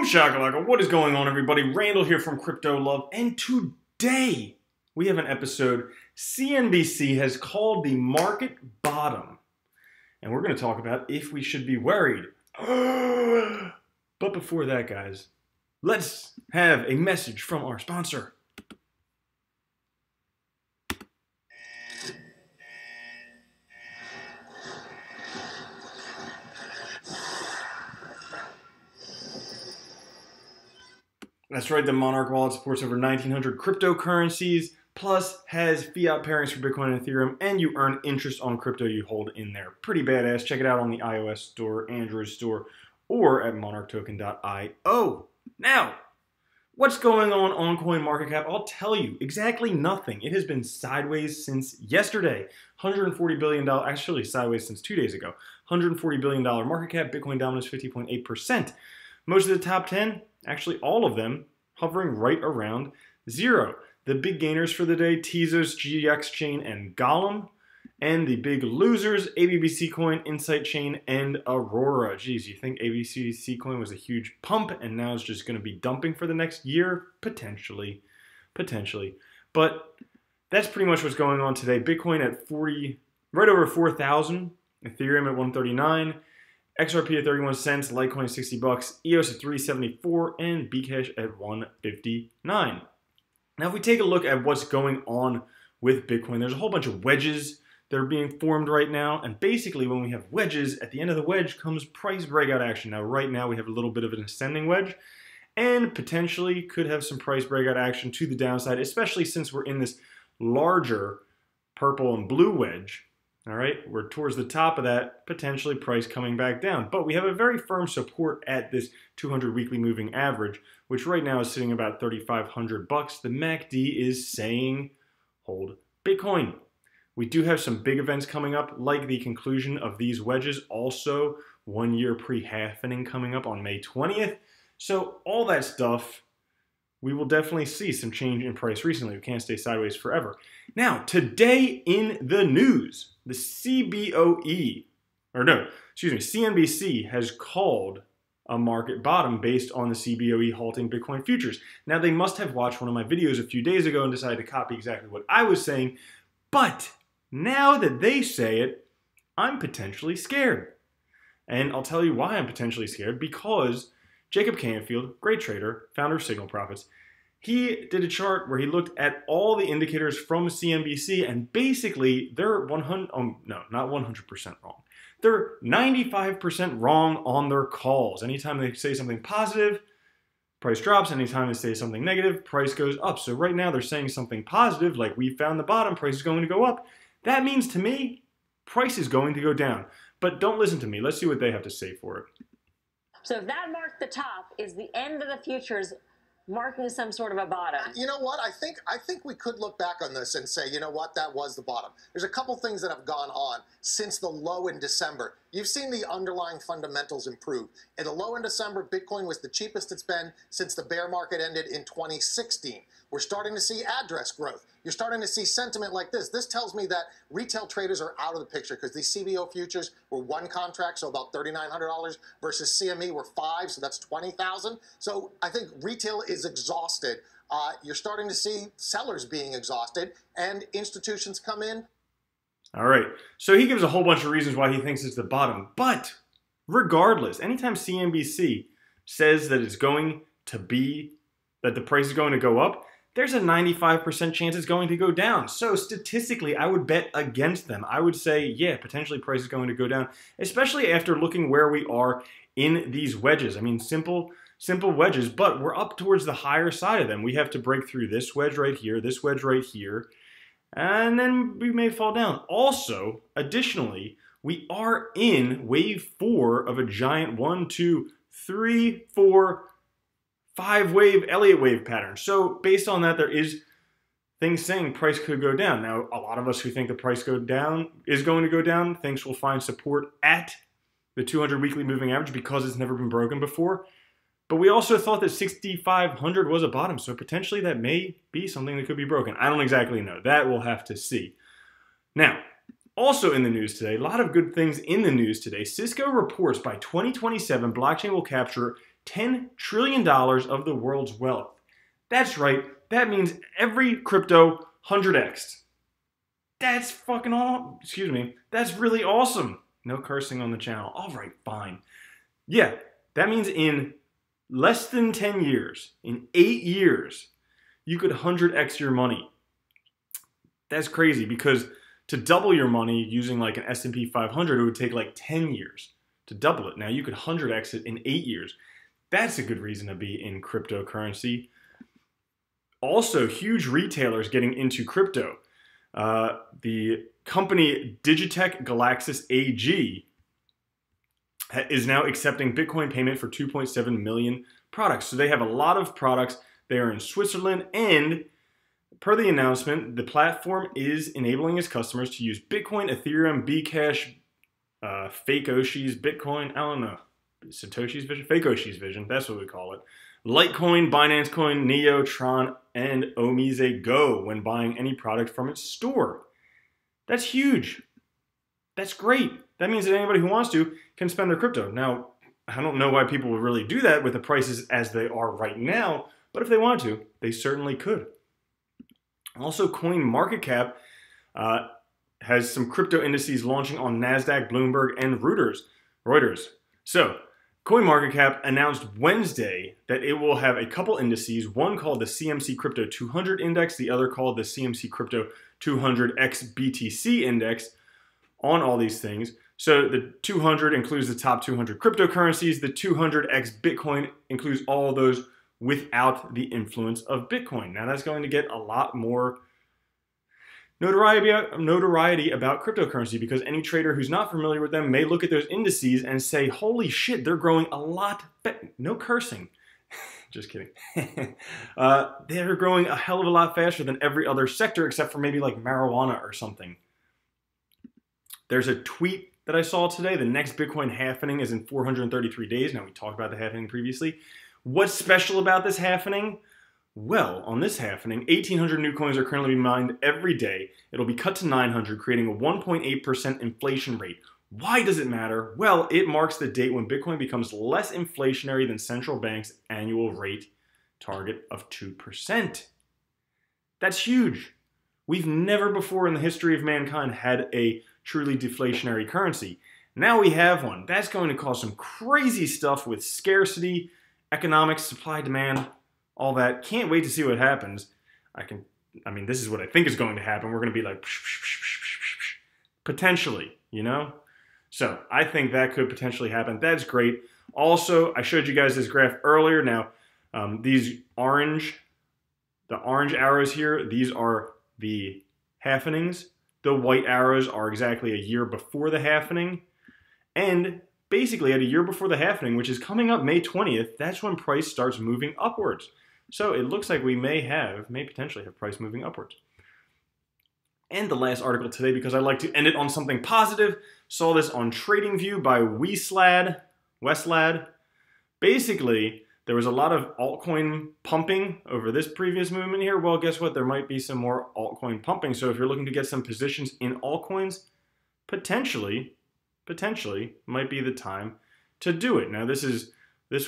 Boom shakalaka, what is going on everybody? Randall here from Crypto Love, and today we have an episode CNBC has called the market bottom. And we're going to talk about if we should be worried. But before that, guys, let's have a message from our sponsor. That's right, the Monarch wallet supports over 1,900 cryptocurrencies, plus has fiat pairings for Bitcoin and Ethereum, and you earn interest on crypto you hold in there. Pretty badass. Check it out on the iOS store, Android store, or at monarchtoken.io. Now, what's going on CoinMarketCap? I'll tell you, exactly nothing. It has been sideways since yesterday. $140 billion, actually sideways since 2 days ago. $140 billion market cap, Bitcoin dominance 50.8%. Most of the top 10, actually all of them, hovering right around zero. The big gainers for the day, Tezos, GX Chain, and Golem. And the big losers, ABBC Coin, Insight Chain, and Aurora. Geez, you think ABBC Coin was a huge pump and now it's just going to be dumping for the next year? Potentially. But that's pretty much what's going on today. Bitcoin at right over 4,000. Ethereum at 139. XRP at 31 cents, Litecoin at 60 bucks, EOS at 374, and Bcash at 159. Now, if we take a look at what's going on with Bitcoin, there's a whole bunch of wedges that are being formed right now. And basically, when we have wedges, at the end of the wedge comes price breakout action. Now, right now, we have a little bit of an ascending wedge and potentially could have some price breakout action to the downside, especially since we're in this larger purple and blue wedge. All right, we're towards the top of that, potentially price coming back down. But we have a very firm support at this 200 weekly moving average, which right now is sitting about 3,500 bucks. The MACD is saying hold Bitcoin. We do have some big events coming up, like the conclusion of these wedges. Also, 1 year pre-halvening coming up on May 20th. So all that stuff, we will definitely see some change in price recently. We can't stay sideways forever. Now, today in the news, the CNBC has called a market bottom based on the CBOE halting Bitcoin futures. Now, they must have watched one of my videos a few days ago and decided to copy exactly what I was saying. But now that they say it, I'm potentially scared. And I'll tell you why I'm potentially scared. Because Jacob Canfield, great trader, founder of Signal Profits, he did a chart where he looked at all the indicators from CNBC, and basically they're not 100% wrong. They're 95% wrong on their calls. Anytime they say something positive, price drops. Anytime they say something negative, price goes up. So right now they're saying something positive, like we found the bottom, price is going to go up. That means to me, price is going to go down. But don't listen to me. Let's see what they have to say for it. So if that marked the top, is the end of the futures marking some sort of a bottom? You know what? I think we could look back on this and say, you know what, that was the bottom. There's a couple things that have gone on since the low in December. You've seen the underlying fundamentals improve. In the low in December, Bitcoin was the cheapest it's been since the bear market ended in 2016. We're starting to see address growth. You're starting to see sentiment like this. This tells me that retail traders are out of the picture because these CBO futures were one contract, so about $3,900, versus CME were 5, so that's $20,000. So I think retail is exhausted. You're starting to see sellers being exhausted, and institutions come in. All right, so he gives a whole bunch of reasons why he thinks it's the bottom. But regardless, anytime CNBC says that it's going to be, that the price is going to go up, there's a 95% chance it's going to go down. So statistically, I would bet against them. I would say, yeah, potentially price is going to go down, especially after looking where we are in these wedges. I mean, simple wedges, but we're up towards the higher side of them. We have to break through this wedge right here, this wedge right here, and then we may fall down. Also, additionally, we are in wave 4 of a giant 1, 2, 3, 4, 5-wave Elliott wave pattern. So based on that, there is things saying price could go down. Now, a lot of us who think the price is going to go down, thinks we'll find support at the 200 weekly moving average because it's never been broken before. But we also thought that 6,500 was a bottom, so potentially that may be something that could be broken. I don't exactly know. That we'll have to see. Now, also in the news today, a lot of good things in the news today. Cisco reports by 2027, blockchain will capture $10 trillion of the world's wealth. That's right, that means every crypto 100x'd. That's fucking all, excuse me, that's really awesome. No cursing on the channel. All right, fine. Yeah, that means in less than 10 years, in 8 years, you could 100x your money. That's crazy because to double your money using like an S&P 500, it would take like 10 years to double it. Now you could 100x it in 8 years. That's a good reason to be in cryptocurrency. Also, huge retailers getting into crypto. The company Digitech Galaxis AG is now accepting Bitcoin payment for 2.7 million products. So they have a lot of products. They are in Switzerland, and per the announcement, the platform is enabling its customers to use Bitcoin, Ethereum, Bcash, Fakeoshi's Bitcoin, I don't know, Satoshi's Vision, Fakeoshi's Vision, that's what we call it. Litecoin, Binance Coin, Neo, Tron, and Omise Go when buying any product from its store. That's huge. That's great. That means that anybody who wants to can spend their crypto. Now, I don't know why people would really do that with the prices as they are right now, but if they want to, they certainly could. Also, CoinMarketCap has some crypto indices launching on NASDAQ, Bloomberg, and Reuters. So, CoinMarketCap announced Wednesday that it will have a couple indices, one called the CMC Crypto 200 Index, the other called the CMC Crypto 200 XBTC Index, on all these things. So the 200 includes the top 200 cryptocurrencies, the 200x Bitcoin includes all of those without the influence of Bitcoin. Now that's going to get a lot more notoriety about cryptocurrency because any trader who's not familiar with them may look at those indices and say, holy shit, they're growing a lot no cursing. Just kidding. They're growing a hell of a lot faster than every other sector except for maybe like marijuana or something. There's a tweet that I saw today. The next Bitcoin halvening is in 433 days. Now, we talked about the halvening previously. What's special about this halvening? Well, on this halvening, 1,800 new coins are currently being mined every day. It'll be cut to 900, creating a 1.8% inflation rate. Why does it matter? Well, it marks the date when Bitcoin becomes less inflationary than central bank's annual rate target of 2%. That's huge. We've never before in the history of mankind had a truly deflationary currency. Now we have one. That's going to cause some crazy stuff with scarcity, economics, supply, demand, all that. Can't wait to see what happens. I mean, this is what I think is going to happen. We're going to be like, potentially, you know? So I think that could potentially happen. That's great. Also, I showed you guys this graph earlier. Now, the orange arrows here, these are the halvenings. The white arrows are exactly a year before the halvening. And basically at a year before the halvening, which is coming up May 20th, that's when price starts moving upwards. So it looks like we may potentially have price moving upwards. And the last article today, because I like to end it on something positive, saw this on TradingView by Westlad. Basically, there was a lot of altcoin pumping over this previous movement here. Well, guess what? There might be some more altcoin pumping. So if you're looking to get some positions in altcoins, potentially might be the time to do it. Now, this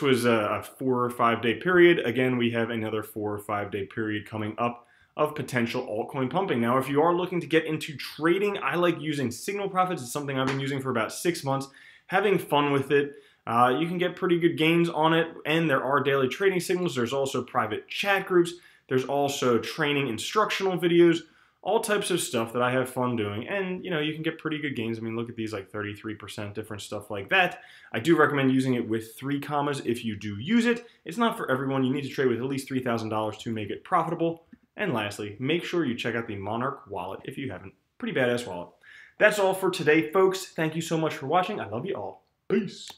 was a 4 or 5 day period. Again, we have another 4 or 5 day period coming up of potential altcoin pumping. Now, if you are looking to get into trading, I like using signal profits. It's something I've been using for about 6 months, having fun with it. You can get pretty good gains on it, and there are daily trading signals. There's also private chat groups. There's also training instructional videos, all types of stuff that I have fun doing. And, you know, you can get pretty good gains. I mean, look at these, like 33%, different stuff like that. I do recommend using it with 3 commas if you do use it. It's not for everyone. You need to trade with at least $3,000 to make it profitable. And lastly, make sure you check out the Monarch wallet if you haven't. Pretty badass wallet. That's all for today, folks. Thank you so much for watching. I love you all. Peace.